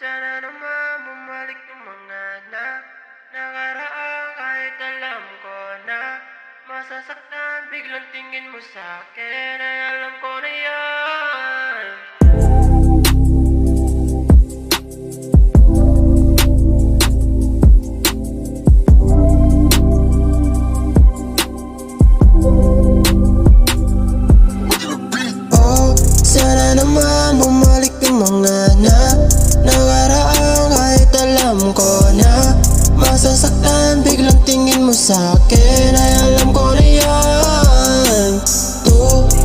Sana naman bumalik yung mga nakaraan. Kahit alam ko na masasaktan, biglang tingin mo sa'kin ay alam ko na yan. Oh, sana naman bumalik yung mga nakaraan. Kahit alam ko na masasaktan, biglang tingin mo sa'kin ay alam ko na yan.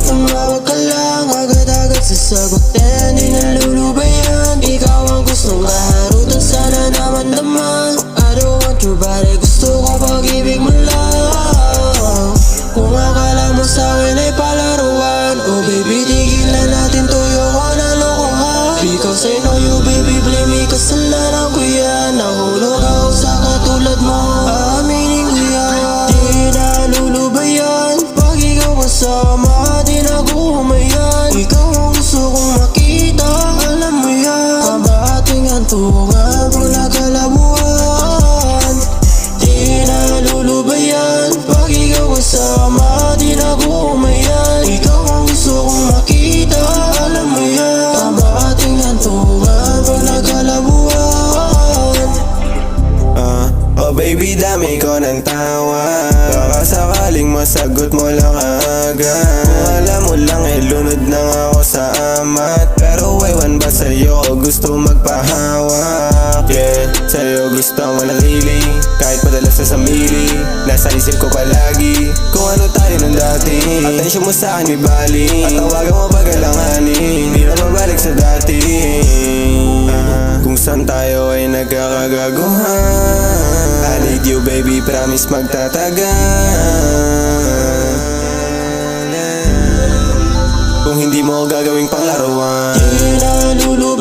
Tumawag ka lang, agad-agad sasagutin. Di nalulubayan, ikaw ang gustong kaharutan. Sana naman naman, I don't want your body. Gusto ko pag-ibig mo lang. Kung akala mo sa'kin ay palaruan, oh baby, tigilan natin to, yoko na lokohan. Because I know you baby, blame me, kasalanan ko yan. Nahulog ako sa katulad mo, aaminin ko yan. Di nalulubayan, pag ikaw kasama, di na ako humayan. Ikaw ang gusto kong makita, alam mo yan. Kaba ating hantungan, pag nagkalabuhan. Di nalulubayan, pag ikaw kasama, di na ako humayan. Ikaw ang gusto kong makita, alam mo yan. Kaba ating hantungan, pag nagkalabuhan. Oh baby, dami ko ng tawa. Baka sakaling masagot mo lang agad. Kung alam mo lang eh, lunod na nga ako sa amat. Pero ewan ba sa'yo ko gusto magpahawak? Yeah, sa'yo gusto mo nakili, kahit madalas na sa mili. Nasa isip ko palagi kung ano tayo nung dati. Atensyon mo sa akin may bali, at tawagan mo pag alanganin. Di na mabalik sa dati. Kung saan tayo ay nagkakagaguhan. I need you baby, promise magtatagal. Kung hindi mo gagawing panglaruan, Di nalulubayan,